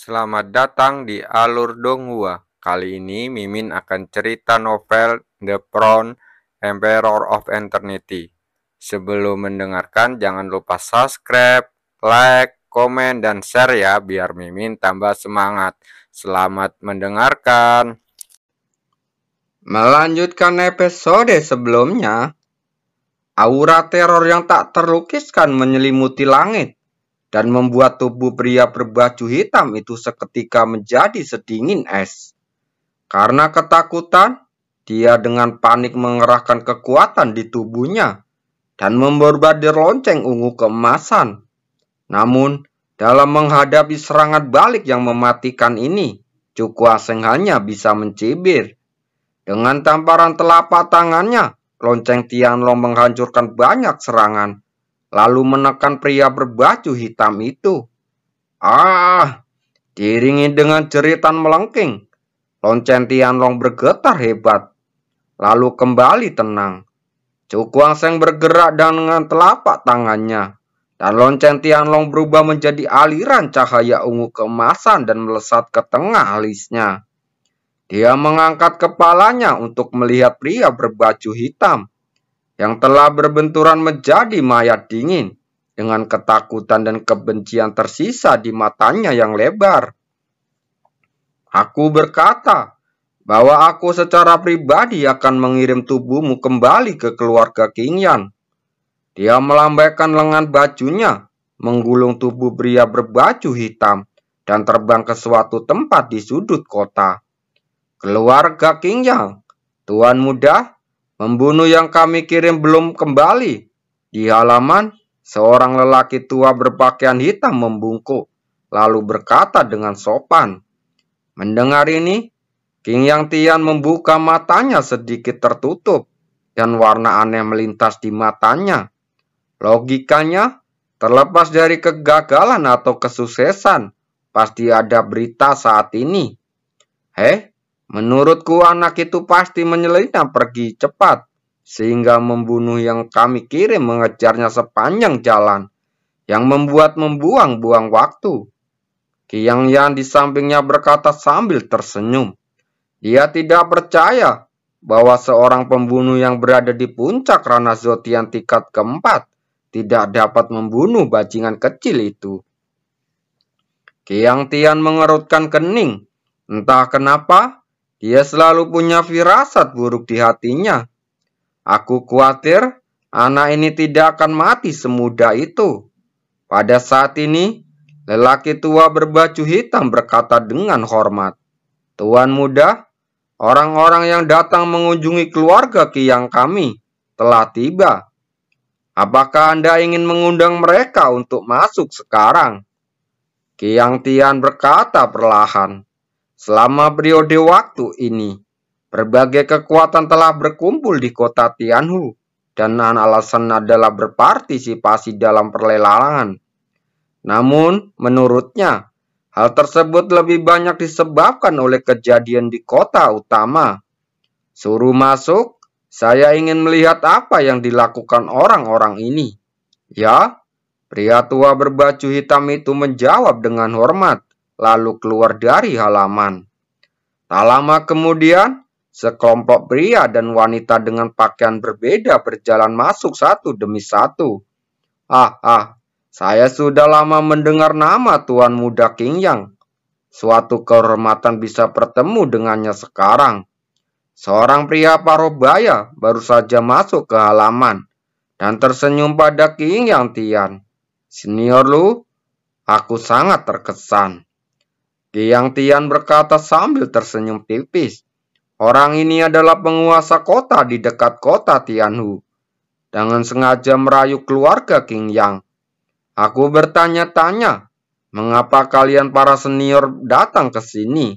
Selamat datang di Alur Donghua. Kali ini Mimin akan cerita novel The Crown Emperor of Eternity. Sebelum mendengarkan jangan lupa subscribe, like, komen, dan share ya biar Mimin tambah semangat. Selamat mendengarkan. Melanjutkan episode sebelumnya, aura teror yang tak terlukiskan menyelimuti langit dan membuat tubuh pria berbaju hitam itu seketika menjadi sedingin es. Karena ketakutan, dia dengan panik mengerahkan kekuatan di tubuhnya dan memborbardir lonceng ungu keemasan. Namun, dalam menghadapi serangan balik yang mematikan ini, Cuku Aseng hanya bisa mencibir. Dengan tamparan telapak tangannya, lonceng Tianlong menghancurkan banyak serangan, lalu menekan pria berbaju hitam itu. Diiringi dengan jeritan melengking, lonceng Tianlong bergetar hebat, lalu kembali tenang. Cuku Aseng bergerak dengan telapak tangannya, dan lonceng Tianlong berubah menjadi aliran cahaya ungu keemasan dan melesat ke tengah alisnya. Dia mengangkat kepalanya untuk melihat pria berbaju hitam yang telah berbenturan menjadi mayat dingin dengan ketakutan dan kebencian tersisa di matanya yang lebar. Aku berkata bahwa aku secara pribadi akan mengirim tubuhmu kembali ke keluarga Qingyan. Dia melambaikan lengan bajunya, menggulung tubuh pria berbaju hitam, dan terbang ke suatu tempat di sudut kota. Keluarga Qingyan, Tuan Muda, membunuh yang kami kirim belum kembali. Di halaman, seorang lelaki tua berpakaian hitam membungkuk, lalu berkata dengan sopan. Mendengar ini, Qingyan Tian membuka matanya sedikit tertutup, dan warna aneh melintas di matanya. Logikanya, terlepas dari kegagalan atau kesuksesan, pasti ada berita saat ini. Menurutku anak itu pasti menyelinap pergi cepat, sehingga membunuh yang kami kirim mengejarnya sepanjang jalan, yang membuang-buang waktu. Qing Yan di sampingnya berkata sambil tersenyum. Dia tidak percaya bahwa seorang pembunuh yang berada di puncak Rana Zotian tingkat keempat tidak dapat membunuh bajingan kecil itu. Qing Tian mengerutkan kening. Entah kenapa, dia selalu punya firasat buruk di hatinya. Aku khawatir anak ini tidak akan mati semudah itu. Pada saat ini, lelaki tua berbaju hitam berkata dengan hormat. Tuan Muda, orang-orang yang datang mengunjungi keluarga Qiyang kami telah tiba. Apakah Anda ingin mengundang mereka untuk masuk sekarang? Qing Tian berkata perlahan. Selama periode waktu ini, berbagai kekuatan telah berkumpul di kota Tianhu, dan alasan adalah berpartisipasi dalam perlelangan. Namun, menurutnya, hal tersebut lebih banyak disebabkan oleh kejadian di kota utama. Suruh masuk, saya ingin melihat apa yang dilakukan orang-orang ini. Ya, pria tua berbaju hitam itu menjawab dengan hormat, lalu keluar dari halaman. Tak lama kemudian, sekelompok pria dan wanita dengan pakaian berbeda berjalan masuk satu demi satu. Saya sudah lama mendengar nama Tuan Muda Qingyan. Suatu kehormatan bisa bertemu dengannya sekarang. Seorang pria paruh baya baru saja masuk ke halaman dan tersenyum pada Qingyan Tian. Senior Lu, aku sangat terkesan. Qing Tian berkata sambil tersenyum tipis. Orang ini adalah penguasa kota di dekat kota Tianhu. Dengan sengaja merayu keluarga Qingyan. Aku bertanya-tanya, mengapa kalian para senior datang ke sini?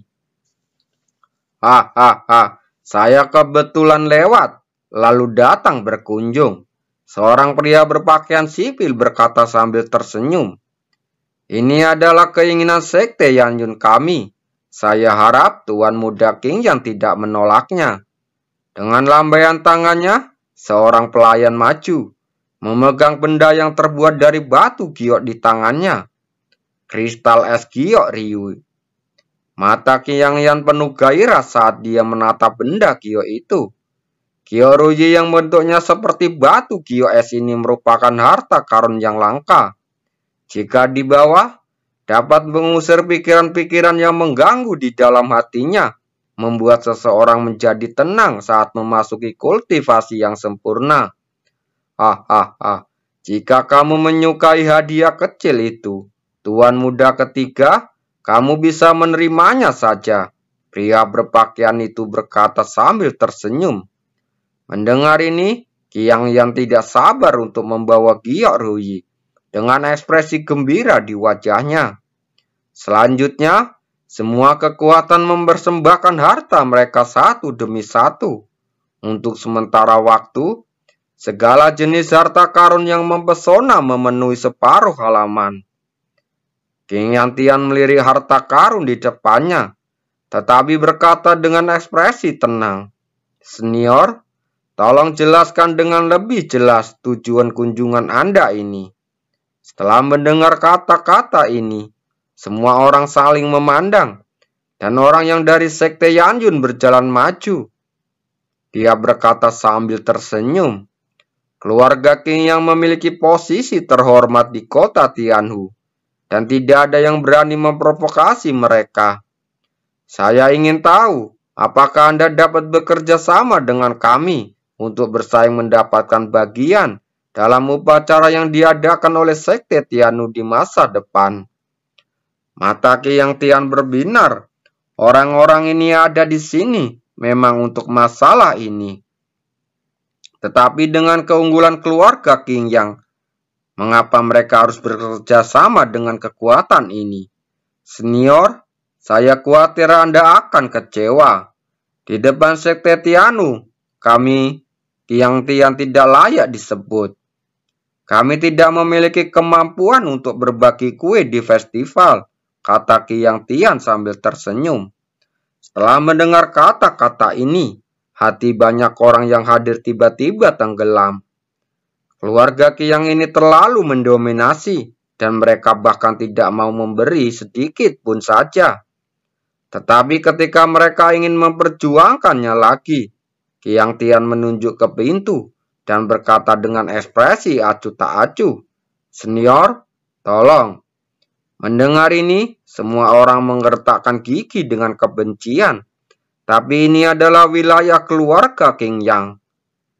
Saya kebetulan lewat, lalu datang berkunjung. Seorang pria berpakaian sipil berkata sambil tersenyum. Ini adalah keinginan sekte Yanyun kami. Saya harap Tuan Muda Qingyan tidak menolaknya. Dengan lambaian tangannya, seorang pelayan maju, memegang benda yang terbuat dari batu giok di tangannya. Kristal es giok Ryu. Mata Ki Yang Yan penuh gairah saat dia menatap benda giok itu. Giok Ruyi yang bentuknya seperti batu giok es ini merupakan harta karun yang langka. Jika dibawa, dapat mengusir pikiran-pikiran yang mengganggu di dalam hatinya, membuat seseorang menjadi tenang saat memasuki kultivasi yang sempurna. Jika kamu menyukai hadiah kecil itu, tuan muda ketiga, kamu bisa menerimanya saja. Pria berpakaian itu berkata sambil tersenyum. Mendengar ini, Ki Yang Yan tidak sabar untuk membawa giok Ruyi dengan ekspresi gembira di wajahnya. Selanjutnya, semua kekuatan mempersembahkan harta mereka satu demi satu. Untuk sementara waktu, segala jenis harta karun yang mempesona memenuhi separuh halaman. King Yantian melirik harta karun di depannya, tetapi berkata dengan ekspresi tenang, "Senior, tolong jelaskan dengan lebih jelas tujuan kunjungan Anda ini." Setelah mendengar kata-kata ini, semua orang saling memandang, dan orang yang dari sekte Yanyun berjalan maju. Dia berkata sambil tersenyum, "Keluarga King yang memiliki posisi terhormat di kota Tianhu, dan tidak ada yang berani memprovokasi mereka. Saya ingin tahu, apakah Anda dapat bekerja sama dengan kami untuk bersaing mendapatkan bagian dalam upacara yang diadakan oleh sekte Tianhu di masa depan?" Mata Ki Yang Tian berbinar. Orang-orang ini ada di sini memang untuk masalah ini. Tetapi dengan keunggulan keluarga King Yang, mengapa mereka harus bekerja sama dengan kekuatan ini? Senior, saya khawatir Anda akan kecewa. Di depan sekte Tianhu, kami Tiang Tian tidak layak disebut. Kami tidak memiliki kemampuan untuk berbagi kue di festival, kata Ki Yang Tian sambil tersenyum. Setelah mendengar kata-kata ini, hati banyak orang yang hadir tiba-tiba tenggelam. Keluarga Ki Yang ini terlalu mendominasi, dan mereka bahkan tidak mau memberi sedikit pun saja. Tetapi ketika mereka ingin memperjuangkannya lagi, Ki Yang Tian menunjuk ke pintu dan berkata dengan ekspresi acuh tak acuh, "Senior, tolong." Mendengar ini, semua orang menggertakkan gigi dengan kebencian. Tapi ini adalah wilayah keluarga King Yang.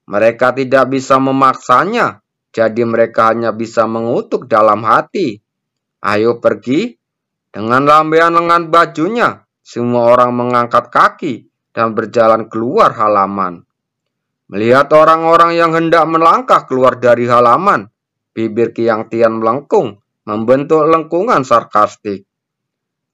Mereka tidak bisa memaksanya, jadi mereka hanya bisa mengutuk dalam hati. "Ayo pergi." Dengan lambaian lengan bajunya, semua orang mengangkat kaki dan berjalan keluar halaman. Melihat orang-orang yang hendak melangkah keluar dari halaman, bibir Ki Yang Tian melengkung, membentuk lengkungan sarkastik.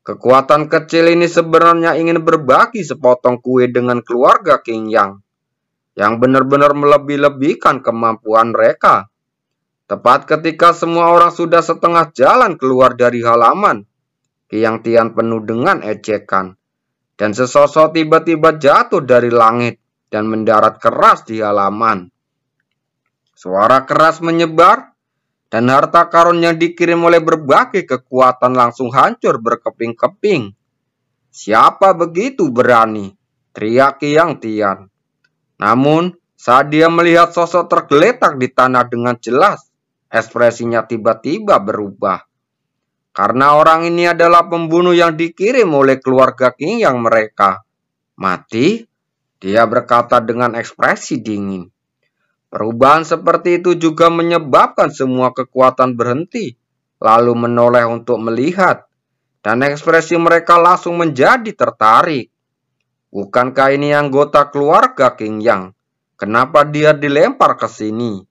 Kekuatan kecil ini sebenarnya ingin berbagi sepotong kue dengan keluarga King yang benar-benar melebih-lebihkan kemampuan mereka. Tepat ketika semua orang sudah setengah jalan keluar dari halaman, Ki Yang Tian penuh dengan ejekan, dan sesosok tiba-tiba jatuh dari langit dan mendarat keras di halaman. Suara keras menyebar, dan harta karun yang dikirim oleh berbagai kekuatan langsung hancur berkeping-keping. "Siapa begitu berani?" teriak Ki Yang Tian. Namun, saat dia melihat sosok tergeletak di tanah dengan jelas, ekspresinya tiba-tiba berubah. Karena orang ini adalah pembunuh yang dikirim oleh keluarga King Yang mereka. "Mati?" dia berkata dengan ekspresi dingin. Perubahan seperti itu juga menyebabkan semua kekuatan berhenti, lalu menoleh untuk melihat, dan ekspresi mereka langsung menjadi tertarik. "Bukankah ini anggota keluarga King Yang? Kenapa dia dilempar ke sini?"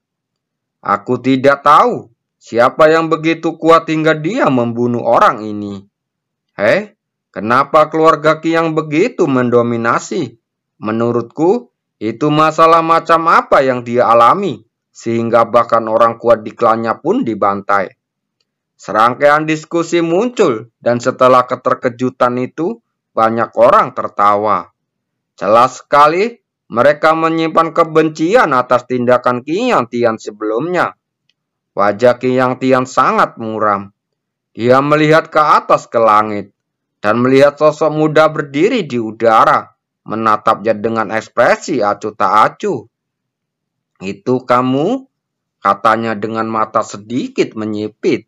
"Aku tidak tahu siapa yang begitu kuat hingga dia membunuh orang ini." Kenapa keluarga King Yang begitu mendominasi? Menurutku, itu masalah macam apa yang dia alami, sehingga bahkan orang kuat di klannya pun dibantai. Serangkaian diskusi muncul, dan setelah keterkejutan itu, banyak orang tertawa. Jelas sekali, mereka menyimpan kebencian atas tindakan Ki Yang Tian sebelumnya. Wajah Ki Yang Tian sangat muram. Dia melihat ke atas ke langit. dan melihat sosok muda berdiri di udara, menatapnya dengan ekspresi acuh tak acuh. "Itu kamu?" katanya dengan mata sedikit menyipit.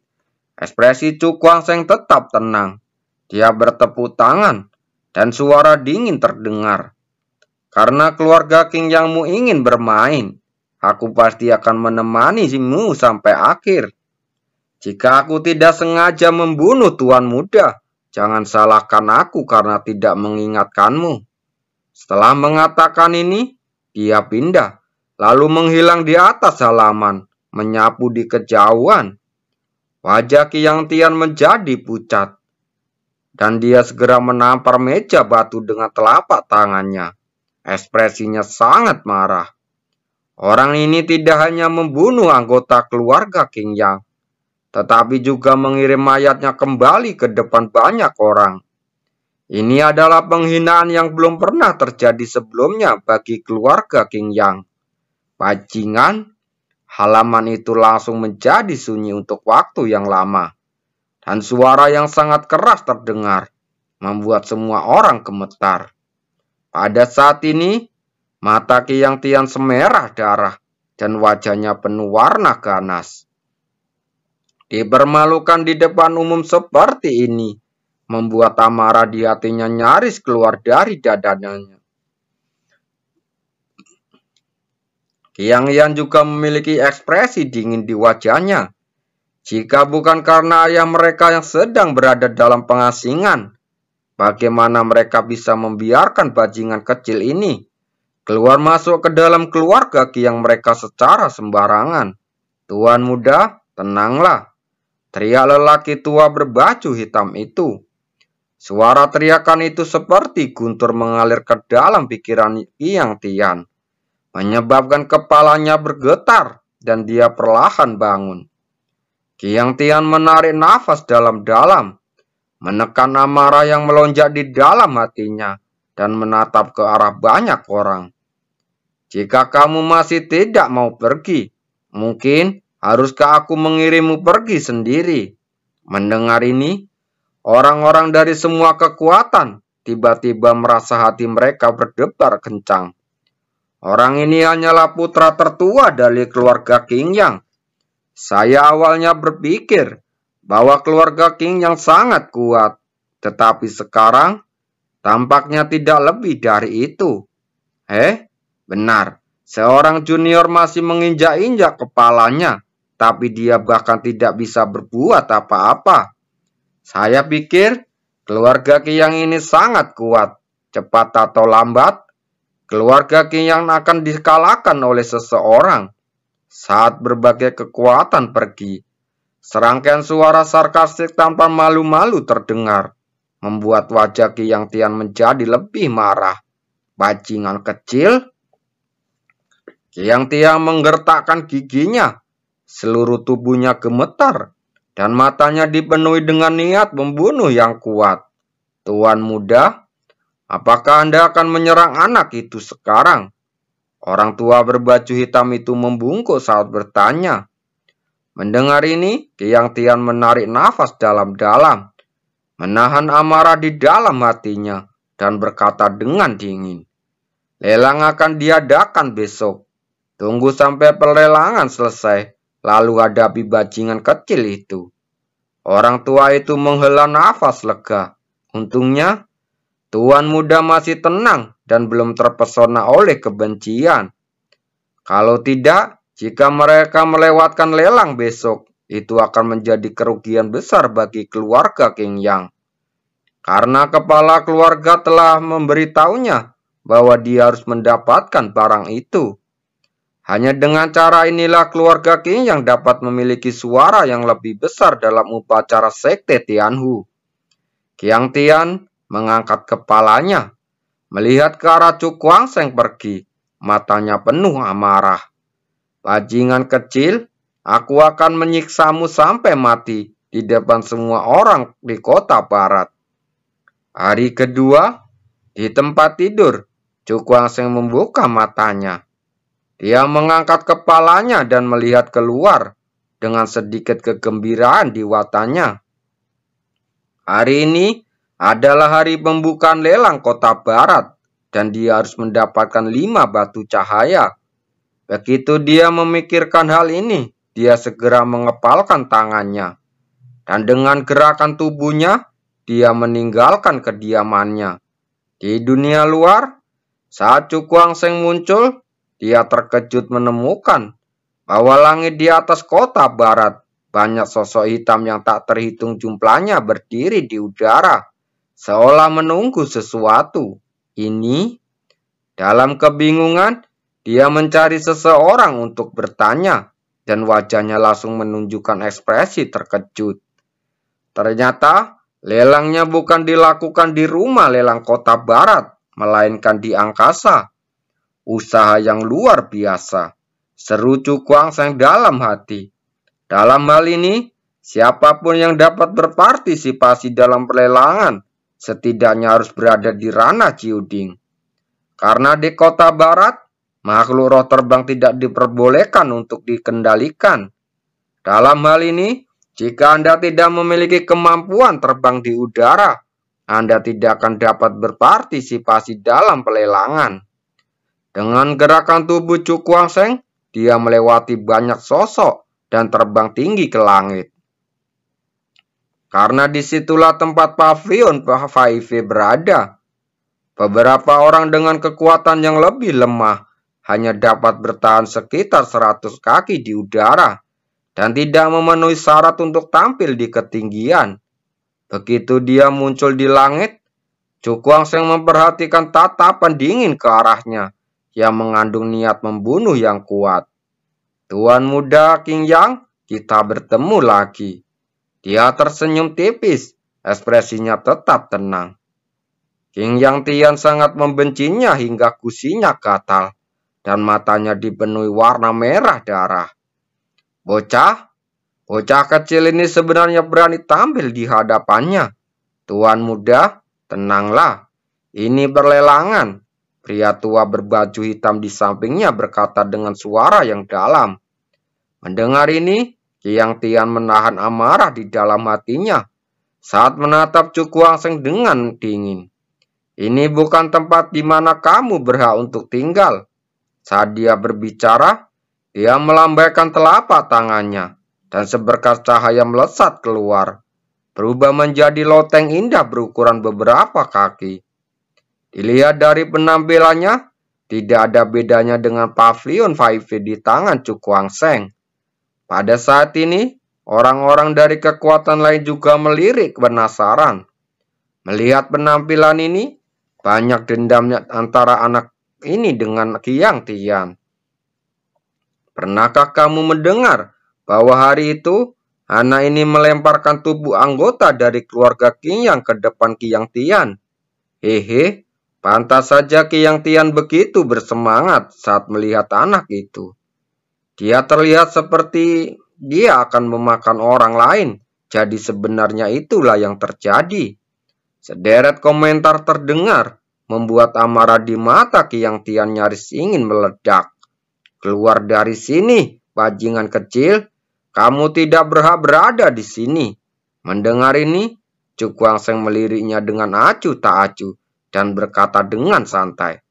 Ekspresi Chu Guangsheng tetap tenang. Dia bertepuk tangan, dan suara dingin terdengar. "Karena keluarga King Yangmu ingin bermain, aku pasti akan menemanimu sampai akhir. Jika aku tidak sengaja membunuh Tuan Muda, jangan salahkan aku karena tidak mengingatkanmu." Setelah mengatakan ini, dia pindah, lalu menghilang di atas halaman, menyapu di kejauhan. Wajah Qiang Tian menjadi pucat, dan dia segera menampar meja batu dengan telapak tangannya. Ekspresinya sangat marah. Orang ini tidak hanya membunuh anggota keluarga King Yang, tetapi juga mengirim mayatnya kembali ke depan banyak orang. Ini adalah penghinaan yang belum pernah terjadi sebelumnya bagi keluarga King Yang. Bajingan, halaman itu langsung menjadi sunyi untuk waktu yang lama, dan suara yang sangat keras terdengar, membuat semua orang gemetar. Pada saat ini, mata Qiang Tian semerah darah, dan wajahnya penuh warna ganas. Dipermalukan di depan umum seperti ini, membuat amarah di hatinya nyaris keluar dari dadanya. Qiang Yan juga memiliki ekspresi dingin di wajahnya. Jika bukan karena ayah mereka yang sedang berada dalam pengasingan, bagaimana mereka bisa membiarkan bajingan kecil ini keluar masuk ke dalam keluarga Qiang mereka secara sembarangan? "Tuan Muda, tenanglah," teriak lelaki tua berbaju hitam itu. Suara teriakan itu seperti guntur mengalir ke dalam pikiran Qiang Tian, menyebabkan kepalanya bergetar dan dia perlahan bangun. Qiang Tian menarik nafas dalam-dalam, menekan amarah yang melonjak di dalam hatinya, dan menatap ke arah banyak orang. "Jika kamu masih tidak mau pergi, mungkin haruskah aku mengirimmu pergi sendiri?" Mendengar ini, orang-orang dari semua kekuatan tiba-tiba merasa hati mereka berdebar kencang. Orang ini hanyalah putra tertua dari keluarga King Yang. Saya awalnya berpikir bahwa keluarga King Yang sangat kuat, tetapi sekarang tampaknya tidak lebih dari itu. Benar, seorang junior masih menginjak-injak kepalanya, tapi dia bahkan tidak bisa berbuat apa-apa. Saya pikir keluarga Qiang ini sangat kuat. Cepat atau lambat, keluarga Qiang akan dikalahkan oleh seseorang. Saat berbagai kekuatan pergi, serangkaian suara sarkastik tanpa malu-malu terdengar, membuat wajah Qiang Tian menjadi lebih marah. "Bajingan kecil!" Qiang Tian menggertakkan giginya. Seluruh tubuhnya gemetar, dan matanya dipenuhi dengan niat membunuh yang kuat. "Tuan Muda, apakah Anda akan menyerang anak itu sekarang?" Orang tua berbaju hitam itu membungkuk saat bertanya. Mendengar ini, Qiang Tian menarik nafas dalam-dalam, menahan amarah di dalam hatinya, dan berkata dengan dingin, "Lelang akan diadakan besok. Tunggu sampai pelelangan selesai, lalu hadapi bajingan kecil itu." Orang tua itu menghela nafas lega. Untungnya, Tuan Muda masih tenang dan belum terpesona oleh kebencian. Kalau tidak, jika mereka melewatkan lelang besok, itu akan menjadi kerugian besar bagi keluarga King Yang. Karena kepala keluarga telah memberitahunya bahwa dia harus mendapatkan barang itu. Hanya dengan cara inilah keluarga King Yang dapat memiliki suara yang lebih besar dalam upacara sekte Tianhu. Qiang Tian mengangkat kepalanya, melihat ke arah Chu Guangsheng pergi, matanya penuh amarah. "Bajingan kecil, aku akan menyiksamu sampai mati di depan semua orang di kota barat." Hari kedua, di tempat tidur, Chu Guangsheng membuka matanya. Dia mengangkat kepalanya dan melihat keluar dengan sedikit kegembiraan di watanya. Hari ini Adalah hari pembukaan lelang kota barat, dan dia harus mendapatkan 5 batu cahaya. Begitu dia memikirkan hal ini, dia segera mengepalkan tangannya. Dan dengan gerakan tubuhnya, dia meninggalkan kediamannya. Di dunia luar, saat Cukuang Seng muncul, dia terkejut menemukan bahwa langit di atas kota barat, banyak sosok hitam yang tak terhitung jumlahnya berdiri di udara, seolah menunggu sesuatu. Ini, dalam kebingungan, dia mencari seseorang untuk bertanya, dan wajahnya langsung menunjukkan ekspresi terkejut. Ternyata, lelangnya bukan dilakukan di rumah lelang kota barat, melainkan di angkasa. Usaha yang luar biasa, seru Cukuang Seng dalam hati. Dalam hal ini, siapapun yang dapat berpartisipasi dalam pelelangan, setidaknya harus berada di ranah Ciuding. Karena di kota barat, makhluk roh terbang tidak diperbolehkan untuk dikendalikan. Dalam hal ini, jika Anda tidak memiliki kemampuan terbang di udara, Anda tidak akan dapat berpartisipasi dalam pelelangan. Dengan gerakan tubuh Cukuang Seng, dia melewati banyak sosok dan terbang tinggi ke langit. Karena disitulah tempat pavilion 5 berada. Beberapa orang dengan kekuatan yang lebih lemah hanya dapat bertahan sekitar 100 kaki di udara dan tidak memenuhi syarat untuk tampil di ketinggian. Begitu dia muncul di langit, Cukuang Seng memperhatikan tatapan dingin ke arahnya yang mengandung niat membunuh yang kuat. Tuan muda King Yang, kita bertemu lagi. Dia tersenyum tipis, ekspresinya tetap tenang. King Yang Tian sangat membencinya hingga gusinya gatal, dan matanya dipenuhi warna merah darah. Bocah kecil ini sebenarnya berani tampil di hadapannya. Tuan muda, tenanglah. Ini perlelangan. Pria tua berbaju hitam di sampingnya berkata dengan suara yang dalam. Mendengar ini, King Tian menahan amarah di dalam hatinya saat menatap Cukuang Seng dengan dingin. Ini bukan tempat di mana kamu berhak untuk tinggal. Saat dia berbicara, dia melambaikan telapak tangannya, dan seberkas cahaya melesat keluar, berubah menjadi loteng indah berukuran beberapa kaki. Dilihat dari penampilannya, tidak ada bedanya dengan pavilion 5 di tangan Cukuang Seng. Pada saat ini, orang-orang dari kekuatan lain juga melirik penasaran. Melihat penampilan ini, banyak dendamnya antara anak ini dengan King Tian. Pernahkah kamu mendengar bahwa hari itu anak ini melemparkan tubuh anggota dari keluarga King Yang ke depan King Tian? Hehe, pantas saja King Tian begitu bersemangat saat melihat anak itu. Dia terlihat seperti dia akan memakan orang lain, jadi sebenarnya itulah yang terjadi. Sederet komentar terdengar, membuat amarah di mata King Tian nyaris ingin meledak. Keluar dari sini, bajingan kecil. Kamu tidak berhak berada di sini. Mendengar ini, Cukuang Seng meliriknya dengan acuh tak acuh dan berkata dengan santai.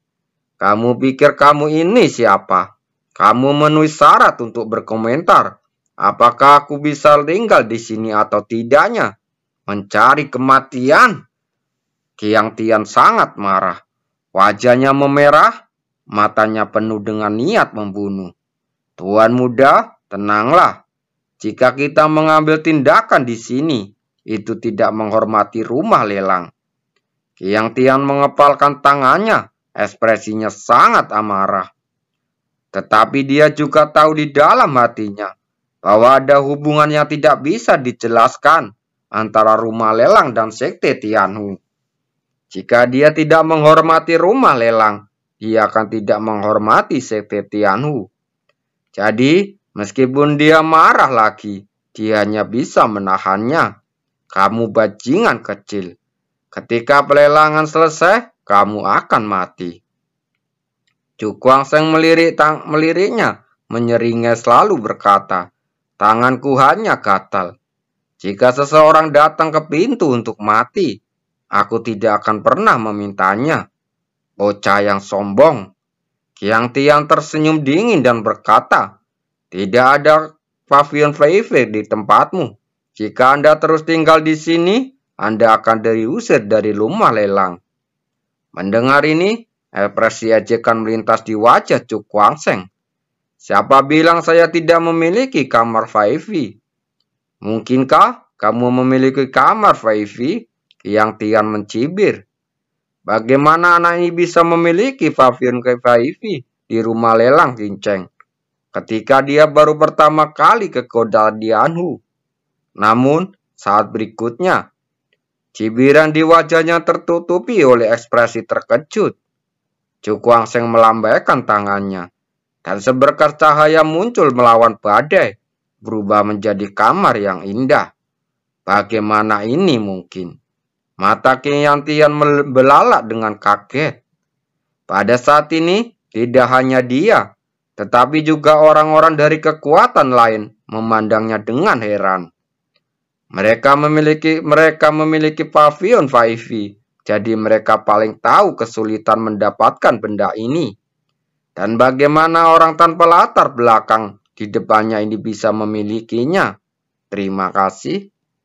Kamu pikir kamu ini siapa? Kamu memenuhi syarat untuk berkomentar. Apakah aku bisa tinggal di sini atau tidaknya? Mencari kematian? King Tian sangat marah. Wajahnya memerah, matanya penuh dengan niat membunuh. Tuan muda, tenanglah. Jika kita mengambil tindakan di sini, itu tidak menghormati rumah lelang. King Tian mengepalkan tangannya, ekspresinya sangat amarah. Tetapi dia juga tahu di dalam hatinya bahwa ada hubungan yang tidak bisa dijelaskan antara rumah lelang dan sekte Tianhu. Jika dia tidak menghormati rumah lelang, dia akan tidak menghormati sekte Tianhu. Jadi, meskipun dia marah lagi, dia hanya bisa menahannya. Kamu bajingan kecil. Ketika pelelangan selesai, kamu akan mati. Cukuang Seng meliriknya, menyeringai selalu berkata, tanganku hanya gatal. Jika seseorang datang ke pintu untuk mati, Aku tidak akan pernah memintanya. Bocah yang sombong. Kiang Tian tersenyum dingin dan berkata, tidak ada pavilion Fei di tempatmu. Jika Anda terus tinggal di sini, Anda akan diusir dari rumah lelang. Mendengar ini, ekspresi ejekan melintas di wajah Cuk Wangseng. Siapa bilang saya tidak memiliki kamar Fei? Mungkinkah kamu memiliki kamar Fei? Yang Tian mencibir. Bagaimana anak ini bisa memiliki pavilion Fei di rumah lelang Cinceng ketika dia baru pertama kali ke kota Dianhu? Namun, saat berikutnya, cibiran di wajahnya tertutupi oleh ekspresi terkejut. Cuk Wangseng melambaikan tangannya, dan seberkas cahaya muncul melawan badai, berubah menjadi kamar yang indah. Bagaimana ini mungkin? Mata Kiang Tian belalak dengan kaget. Pada saat ini, tidak hanya dia, tetapi juga orang-orang dari kekuatan lain memandangnya dengan heran. Mereka memiliki pavilion Fei, jadi mereka paling tahu kesulitan mendapatkan benda ini. Dan bagaimana orang tanpa latar belakang di depannya ini bisa memilikinya? Terima kasih.